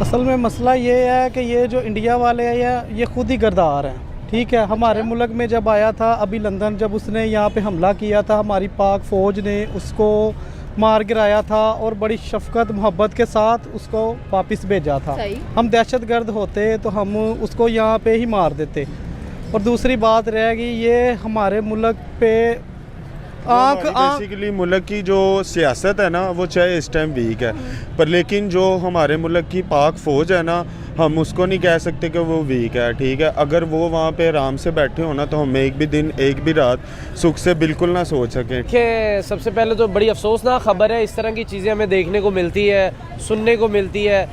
असल में मसला ये है कि ये जो इंडिया वाले हैं ये खुद ही गद्दार हैं। ठीक है, हमारे मुल्क में जब आया था अभी लंदन, जब उसने यहाँ पे हमला किया था, हमारी पाक फ़ौज ने उसको मार गिराया था और बड़ी शफकत मोहब्बत के साथ उसको वापस भेजा था। हम दहशतगर्द होते तो हम उसको यहाँ पे ही मार देते। और दूसरी बात रहेगी, ये हमारे मुल्क पे बेसिकली मुल्क की जो सियासत है ना वो चाहे इस टाइम वीक है, पर लेकिन जो हमारे मुल्क की पाक फ़ौज है ना, हम उसको नहीं कह सकते कि वो वीक है। ठीक है, अगर वो वहाँ पे आराम से बैठे हो ना तो हम एक भी दिन एक भी रात सुख से बिल्कुल ना सो सकें। देखिए, सबसे पहले तो बड़ी अफसोसनाक ख़बर है, इस तरह की चीज़ें हमें देखने को मिलती है, सुनने को मिलती है।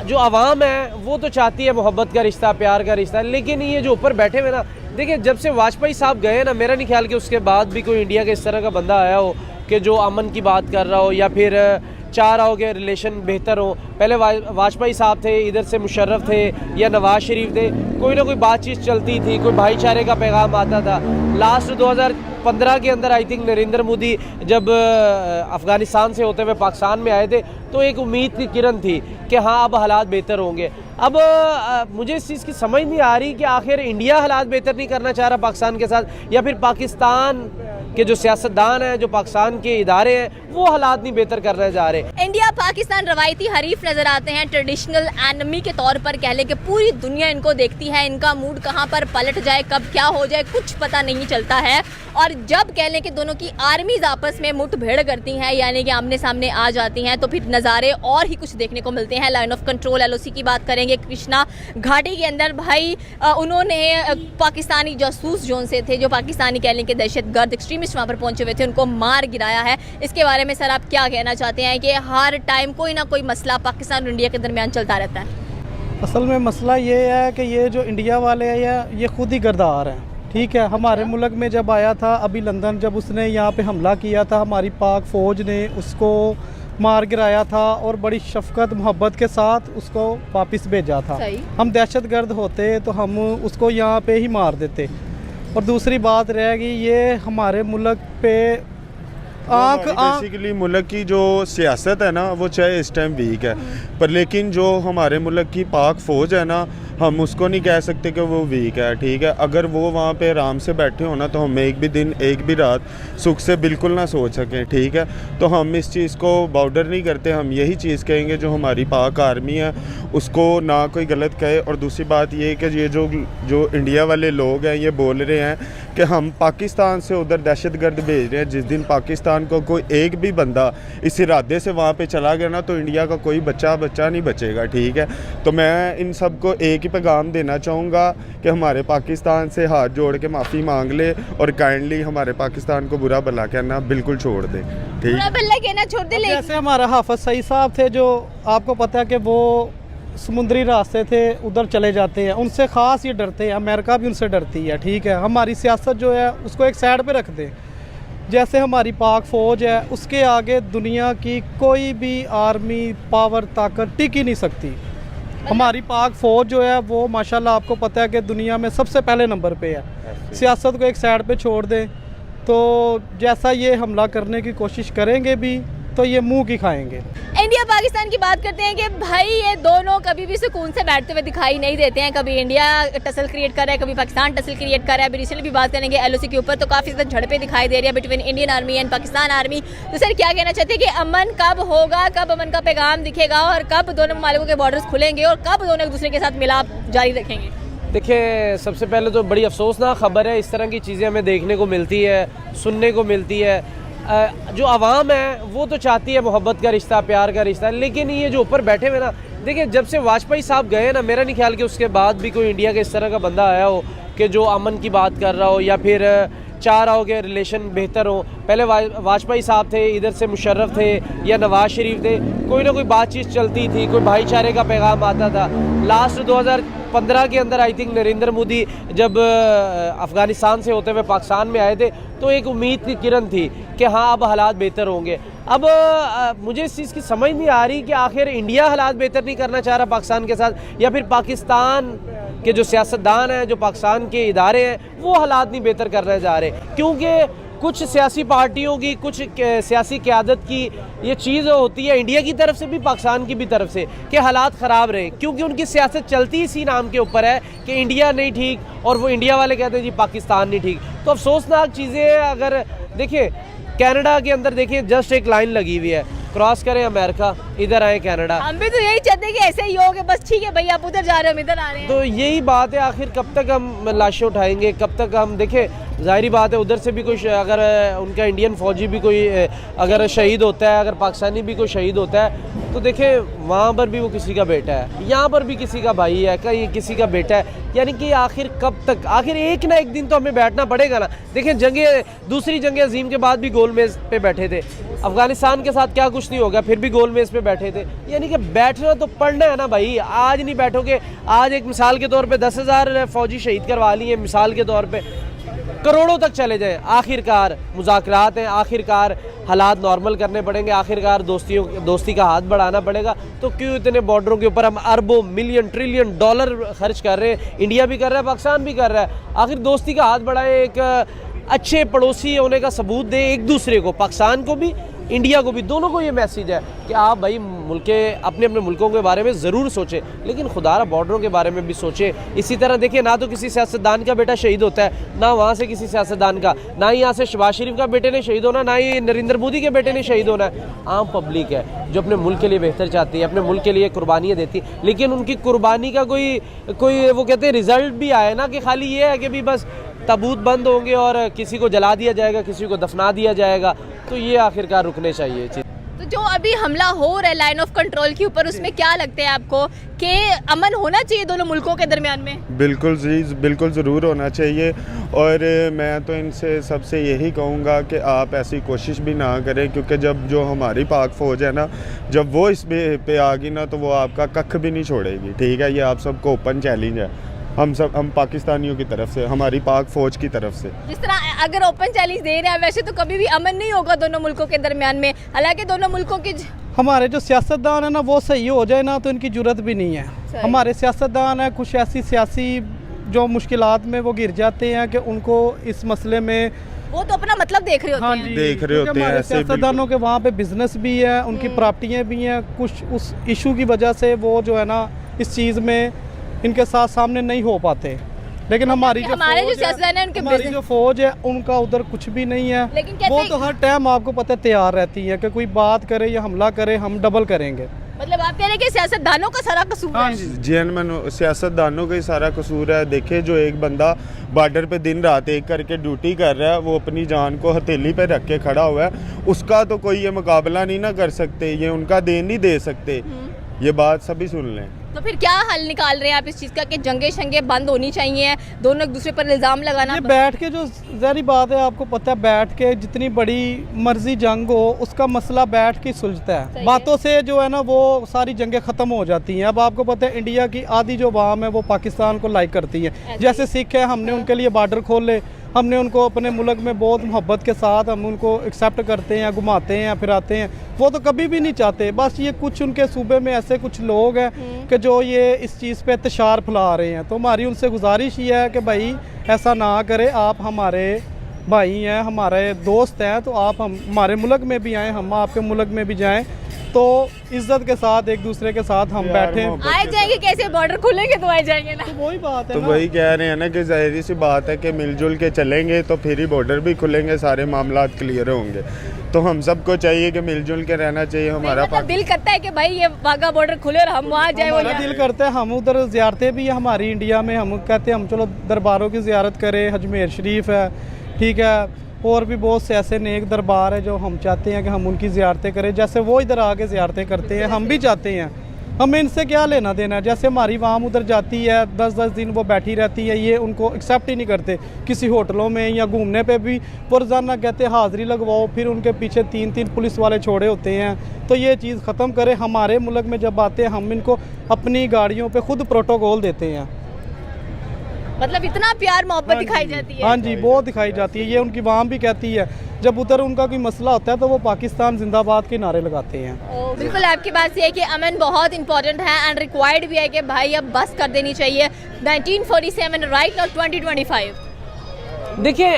जो आवाम है वो तो चाहती है मोहब्बत का रिश्ता, प्यार का रिश्ता, लेकिन ये जो ऊपर बैठे हुए ना, देखिए जब से वाजपेयी साहब गए ना, मेरा नहीं ख्याल कि उसके बाद भी कोई इंडिया के इस तरह का बंदा आया हो कि जो अमन की बात कर रहा हो या फिर चाह रहा हो कि रिलेशन बेहतर हो। पहले वाजपेयी साहब थे, इधर से मुशर्रफ थे या नवाज शरीफ थे, कोई ना कोई बातचीत चलती थी, कोई भाईचारे का पैगाम आता था। लास्ट 2015 के अंदर आई थिंक नरेंद्र मोदी जब अफ़गानिस्तान से होते हुए पाकिस्तान में आए थे तो एक उम्मीद की किरण थी कि हाँ अब हालात बेहतर होंगे। अब मुझे इस चीज़ की समझ नहीं आ रही कि आखिर इंडिया हालात बेहतर नहीं करना चाह रहा पाकिस्तान के साथ, या फिर पाकिस्तान के जो सियासतदान हैं, जो पाकिस्तान के इदारे हैं, वो हालात नहीं बेहतर करने जा रहे। इंडिया पाकिस्तान रवायती हरीफ नजर आते हैं, ट्रेडिशनल एनिमी के तौर पर कह ले कि पूरी दुनिया इनको देखती है, इनका मूड कहाँ पर पलट जाए, कब क्या हो जाए कुछ पता नहीं चलता है। और जब कह लें कि दोनों की आर्मीज आपस में मुठभेड़ करती हैं, यानी कि आमने सामने आ जाती हैं, तो फिर नज़ारे और ही कुछ देखने को मिलते हैं। लाइन ऑफ कंट्रोल LOC की बात करेंगे, कृष्णा घाटी के अंदर भाई उन्होंने पाकिस्तानी जासूस जोन से थे, जो पाकिस्तानी कह लें कि दहशतगर्द एक्सट्रीमिस्ट वहाँ पर पहुंचे हुए थे, उनको मार गिराया है। इसके बारे में सर आप क्या कहना चाहते हैं कि हर टाइम कोई ना कोई मसला पाकिस्तान और इंडिया के दरमियान चलता रहता है? असल में मसला ये है कि ये जो इंडिया वाले हैं ये खुद ही गद्दार हैं। ठीक है, हमारे मुल्क में जब आया था अभी लंदन, जब उसने यहाँ पे हमला किया था, हमारी पाक फ़ौज ने उसको मार गिराया था और बड़ी शफकत मोहब्बत के साथ उसको वापस भेजा था। हम दहशतगर्द होते तो हम उसको यहाँ पे ही मार देते। और दूसरी बात रहेगी, ये हमारे मुल्क पे बेसिकली मुल्क की जो सियासत है ना वो चाहे इस टाइम वीक है, पर लेकिन जो हमारे मुल्क की पाक फ़ौज है ना, हम उसको नहीं कह सकते कि वो वीक है। ठीक है, अगर वो वहाँ पे आराम से बैठे हो ना तो हम एक भी दिन एक भी रात सुख से बिल्कुल ना सो सकें। ठीक है, तो हम इस चीज़ को बॉर्डर नहीं करते, हम यही चीज़ कहेंगे जो हमारी पाक आर्मी है उसको ना कोई गलत कहे। और दूसरी बात ये कि ये जो इंडिया वाले लोग हैं ये बोल रहे हैं कि हम पाकिस्तान से उधर दहशतगर्द भेज रहे हैं। जिस दिन पाकिस्तान को कोई एक भी बंदा इस इरादे से वहाँ पे चला गया ना तो इंडिया का कोई बच्चा नहीं बचेगा। ठीक है, तो मैं इन सबको एक ही पैगाम देना चाहूँगा कि हमारे पाकिस्तान से हाथ जोड़ के माफ़ी मांग ले और काइंडली हमारे पाकिस्तान को बुरा भला कहना बिल्कुल छोड़ दे। ठीक, बुरा भला कहना छोड़ दे। जैसे हमारा हाफिज सईद साहब थे, जो आपको पता है कि वो समुद्री रास्ते थे, उधर चले जाते हैं, उनसे ख़ास ये डरते हैं, अमेरिका भी उनसे डरती है। ठीक है, हमारी सियासत जो है उसको एक साइड पे रख दें। जैसे हमारी पाक फ़ौज है, उसके आगे दुनिया की कोई भी आर्मी पावर ताकत टिक ही नहीं सकती। हमारी पाक फ़ौज जो है वो माशाल्लाह आपको पता है कि दुनिया में सबसे पहले नंबर पे है। सियासत को एक साइड पे छोड़ दें तो जैसा ये हमला करने की कोशिश करेंगे भी तो ये मुंह की खाएंगे। इंडिया पाकिस्तान की बात करते हैं कि भाई ये दोनों कभी भी सुकून से बैठते हुए दिखाई नहीं देते हैं। कभी इंडिया टसल क्रिएट कर रहा है, कभी पाकिस्तान टसल क्रिएट कर रहा है। अभी रिसेंटली भी बात करेंगे LOC के ऊपर, तो काफ़ी ज़्यादा झड़पें दिखाई दे रही है between Indian army and Pakistan army. तो सर क्या कहना चाहते हैं कि अमन कब होगा, कब अमन का पैगाम दिखेगा और कब दोनों ममालिकों के बॉर्डर्स खुलेंगे और कब दोनों एक दूसरे के साथ मिलाप जारी रखेंगे? देखिए, सबसे पहले तो बड़ी अफसोसनाक ख़बर है, इस तरह की चीज़ें हमें देखने को मिलती है, सुनने को मिलती है। जो आवाम है वो तो चाहती है मोहब्बत का रिश्ता, प्यार का रिश्ता, लेकिन ये जो ऊपर बैठे हुए ना, देखिए जब से वाजपेयी साहब गए ना, मेरा नहीं ख्याल कि उसके बाद भी कोई इंडिया के इस तरह का बंदा आया हो कि जो अमन की बात कर रहा हो या फिर चाह रहा हो कि रिलेशन बेहतर हो। पहले वाजपेयी साहब थे, इधर से मुशर्रफ थे या नवाज शरीफ थे, कोई ना कोई बातचीत चलती थी, कोई भाईचारे का पैगाम आता था। लास्ट 2015 के अंदर आई थिंक नरेंद्र मोदी जब अफ़गानिस्तान से होते हुए पाकिस्तान में आए थे तो एक उम्मीद की किरण थी कि हाँ अब हालात बेहतर होंगे। अब मुझे इस चीज़ की समझ नहीं आ रही कि आखिर इंडिया हालात बेहतर नहीं करना चाह रहा पाकिस्तान के साथ, या फिर पाकिस्तान के जो सियासतदान हैं, जो पाकिस्तान के इदारे हैं, वो हालात नहीं बेहतर करने जा रहे। क्योंकि कुछ सियासी पार्टियों की, कुछ सियासी क़यादत की ये चीज़ होती है इंडिया की तरफ से भी, पाकिस्तान की भी तरफ से, कि हालात ख़राब रहे, क्योंकि उनकी सियासत चलती इसी नाम के ऊपर है कि इंडिया नहीं ठीक, और वो इंडिया वाले कहते हैं जी पाकिस्तान नहीं ठीक। तो अफसोसनाक चीज़ें हैं। अगर देखिए कनाडा के अंदर देखिए जस्ट एक लाइन लगी हुई है, क्रॉस करें अमेरिका, इधर आए कनाडा। हम भी तो यही चाहते हैं कि ऐसे ही हो कि बस ठीक है भैया आप उधर जा रहे हो हम इधर आ रहे हैं। तो यही बात है, आखिर कब तक हम लाशें उठाएंगे, कब तक हम देखें, ज़ाहिरी बात है उधर से भी कोई अगर उनका इंडियन फ़ौजी भी कोई अगर शहीद होता है, अगर पाकिस्तानी भी कोई शहीद होता है, तो देखें वहाँ पर भी वो किसी का बेटा है, यहाँ पर भी किसी का भाई है, कहीं किसी का बेटा है। यानी कि आखिर कब तक, आखिर एक ना एक दिन तो हमें बैठना पड़ेगा ना। देखें दूसरी जंग अजीम के बाद भी गोल मेज़ पे बैठे थे, अफ़गानिस्तान के साथ क्या कुछ नहीं हो गया, फिर भी गोल मेज़ पे बैठे थे। यानी कि बैठना तो पड़ना है ना भाई। आज नहीं बैठोगे, आज एक मिसाल के तौर पे 10,000 फ़ौजी शहीद करवा लिए, मिसाल के तौर पे करोड़ों तक चले जाएं, आखिरकार मुज़ाकरात हैं, आखिरकार हालात नॉर्मल करने पड़ेंगे, आखिरकार दोस्ती का हाथ बढ़ाना पड़ेगा। तो क्यों इतने बॉर्डरों के ऊपर हम अरबों मिलियन ट्रिलियन डॉलर खर्च कर रहे हैं, इंडिया भी कर रहा है, पाकिस्तान भी कर रहा है। आखिर दोस्ती का हाथ बढ़ाएं, एक अच्छे पड़ोसी होने का सबूत दें एक दूसरे को, पाकिस्तान को भी, इंडिया को भी, दोनों को ये मैसेज है कि आप भाई अपने मुल्कों के बारे में ज़रूर सोचें, लेकिन खुदारा बॉर्डरों के बारे में भी सोचें। इसी तरह देखिए, ना तो किसी सियासतदान का बेटा शहीद होता है, ना वहाँ से किसी सियासतदान का, ना ही यहाँ से शहबाज शरीफ का बेटे ने शहीद होना, ना ही नरेंद्र मोदी के बेटे ने शहीद होना है। आम पब्लिक है जो अपने मुल्क के लिए बेहतर चाहती है, अपने मुल्क के लिए कुर्बानियाँ देती, लेकिन उनकी कुर्बानी का कोई वो कहते हैं रिज़ल्ट भी आए ना, कि खाली ये है कि भी बस ताबूत बंद होंगे और किसी को जला दिया जाएगा, किसी को दफना दिया जाएगा। तो ये आखिरकार रुकने चाहिए चीज़। तो जो अभी हमला हो रहा है लाइन ऑफ कंट्रोल के ऊपर, उसमें क्या लगता है आपको कि अमन होना चाहिए दोनों मुल्कों के दरमियान में? बिल्कुल जी, बिल्कुल ज़रूर होना चाहिए। और मैं तो इनसे सबसे यही कहूँगा कि आप ऐसी कोशिश भी ना करें, क्योंकि जब जो हमारी पाक फ़ौज है ना, जब वो इस पे आ गई ना, तो वो आपका कख भी नहीं छोड़ेगी। ठीक है, ये आप सबको ओपन चैलेंज है, हम पाकिस्तानियों की तरफ से, हमारी पाक फ़ौज की तरफ से। जिस तरह अगर ओपन चैलेंज दे रहे हैं, वैसे तो कभी भी अमन नहीं होगा दोनों मुल्कों के दरमियान में। हालांकि दोनों मुल्कों की हमारे जो सियासतदान है ना, वो सही हो जाए ना, तो इनकी जरूरत भी नहीं है। हमारे सियासतदान है कुछ ऐसी सियासी जो मुश्किलात में वो गिर जाते हैं कि उनको इस मसले में वो तो अपना मतलब देख रहे होते हैं। जी, देख रहे होते हैं। ऐसे सियासतदानों के वहाँ पे बिजनेस भी है, उनकी प्रॉपर्टियाँ भी हैं, कुछ उस इशू की वजह से वो जो है ना इस चीज़ में इनके साथ सामने नहीं हो पाते। लेकिन हमारी जो सियासतदान है, उनके हमारी जो फौज है, उनका उधर कुछ भी नहीं है। लेकिन वो तो हर टाइम आपको पता है तैयार रहती है कि कोई बात करे या हमला करे, हम डबल करेंगे। मतलब आप कह रहे हैं कि सियासतदानों का सारा कसूर है? जी, सियासतदानों का ही सारा कसूर है। देखिए, जो एक बंदा बॉर्डर पे दिन रात एक करके ड्यूटी कर रहा है, वो अपनी जान को हथेली पे रख के खड़ा हुआ है, उसका तो कोई ये मुकाबला नहीं ना कर सकते, ये उनका देन नहीं दे सकते। ये बात सभी सुन लें। तो फिर क्या हल निकाल रहे हैं आप इस चीज़ का कि जंगे शंगे बंद होनी चाहिए, दोनों एक दूसरे पर इल्ज़ाम लगाना? ये बैठ के जो ज़ाहिर बात है, आपको पता है, बैठ के जितनी बड़ी मर्जी जंग हो, उसका मसला बैठ के सुलझता है। बातों से जो है ना वो सारी जंगें ख़त्म हो जाती हैं। अब आपको पता है इंडिया की आधी जो अवाम है वो पाकिस्तान को लाइक करती है। जैसे सिख है, हमने उनके लिए बार्डर खोले, हमने उनको अपने मुल्क में बहुत मोहब्बत के साथ हम उनको एक्सेप्ट करते हैं, घुमाते हैं, फिराते हैं। वो तो कभी भी नहीं चाहते। बस ये कुछ उनके सूबे में ऐसे कुछ लोग हैं कि जो ये इस चीज़ पे इंतशार फैला रहे हैं। तो हमारी उनसे गुजारिश ये है कि भाई ऐसा ना करें, आप हमारे भाई हैं, हमारे दोस्त हैं, तो आप हमारे मुल्क में भी आएँ, हम आपके मुल्क में भी जाएँ, तो इज्जत के साथ एक दूसरे के साथ हम बैठे आए जाएंगे। कैसे बॉर्डर खुलेंगे तो आए जाएंगे ना। तो वही बात है तो ना। वही कह रहे हैं ना कि जाहिर सी बात है कि मिलजुल के चलेंगे तो फिर ही बॉर्डर भी खुलेंगे, सारे मामला क्लियर होंगे। तो हम सबको चाहिए कि मिलजुल के रहना चाहिए। हमारा दिल करता है कि भाई ये वाघा बॉर्डर खुले और हम वहाँ जाए। हमारा दिल करता है, हम उधर ज़ियारतें भी है हमारी इंडिया में, हम कहते हैं हम चलो दरबारों की ज़ियारत करें। अजमेर शरीफ है, ठीक है, और भी बहुत से ऐसे नेक दरबार है जो हम चाहते हैं कि हम उनकी ज़ियारतें करें। जैसे वो इधर आके ज़ियारतें करते हैं, हम भी चाहते हैं। हमें इनसे क्या लेना देना है? जैसे हमारी वाम उधर जाती है, 10-10 दिन वो बैठी रहती है, ये उनको एक्सेप्ट ही नहीं करते। किसी होटलों में या घूमने पे भी रोज़ाना कहते हैं हाज़िरी लगवाओ, फिर उनके पीछे 3-3 पुलिस वाले छोड़े होते हैं। तो ये चीज़ ख़त्म करें। हमारे मुल्क में जब आते हैं, हम इनको अपनी गाड़ियों पर खुद प्रोटोकॉल देते हैं। मतलब इतना प्यार मोहब्बत दिखाई जाती है। हाँ जी, बहुत दिखाई जाती है। ये उनकी वाम भी कहती है, जब उधर उनका कोई मसला होता है तो वो पाकिस्तान जिंदाबाद के नारे लगाते हैं। बिल्कुल आपकी बात सही है कि अमन बहुत इंपॉर्टेंट है एंड रिक्वायर्ड भी है कि भाई अब बस कर देनी चाहिए। 1947 राइट नाउ 2025 देखिए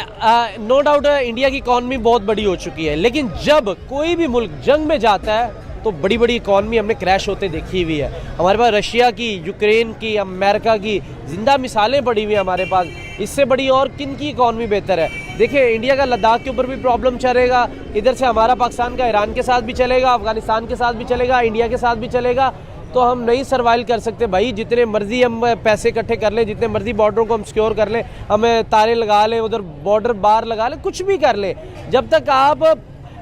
नो डाउट इंडिया की इकॉनमी बहुत बड़ी हो चुकी है, लेकिन जब कोई भी मुल्क जंग में जाता है तो बड़ी बड़ी इकॉनमी हमने क्रैश होते देखी हुई है। हमारे पास रशिया की, यूक्रेन की, अमेरिका की जिंदा मिसालें पड़ी हुई हैं हमारे पास। इससे बड़ी और किन की इकॉनमी बेहतर है? देखिए इंडिया का लद्दाख के ऊपर भी प्रॉब्लम चलेगा, इधर से हमारा पाकिस्तान का ईरान के साथ भी चलेगा, अफगानिस्तान के साथ भी चलेगा, इंडिया के साथ भी चलेगा। तो हम नहीं सर्वाइव कर सकते भाई। जितने मर्जी हम पैसे इकट्ठे कर लें, जितने मर्जी बॉर्डरों को हम सिक्योर कर लें, हमें तारे लगा लें, उधर बॉर्डर बार लगा लें, कुछ भी कर लें, जब तक आप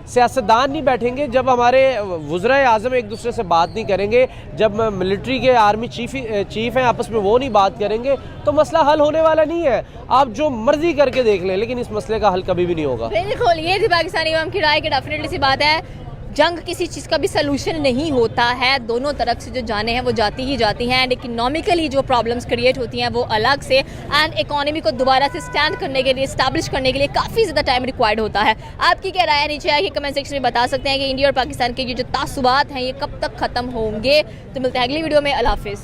सियासतदान नहीं बैठेंगे, जब हमारे वज़राए आज़म एक दूसरे से बात नहीं करेंगे, जब मिलिट्री के आर्मी चीफ हैं आपस में वो नहीं बात करेंगे, तो मसला हल होने वाला नहीं है। आप जो मर्जी करके देख लें, लेकिन इस मसले का हल कभी भी नहीं होगा। बिल्कुल, ये थी पाकिस्तानी अवाम की राय की डेफिनेटली सी बात है। जंग किसी चीज़ का भी सलूशन नहीं होता है, दोनों तरफ से जो जाने हैं वो जाती ही जाती हैं, एंड इकोनॉमिकली जो प्रॉब्लम्स क्रिएट होती हैं वो अलग से, एंड इकोनॉमी को दोबारा से स्टैंड करने के लिए, इस्टेब्लिश करने के लिए काफ़ी ज़्यादा टाइम रिक्वायर्ड होता है। आपकी क्या राय है? नीचे आके कमेंट सेक्शन में बता सकते हैं कि इंडिया और पाकिस्तान के ये जो तासुबात हैं ये कब तक ख़त्म होंगे। तो मिलते हैं अगली वीडियो में। अल्लाह हाफिज़।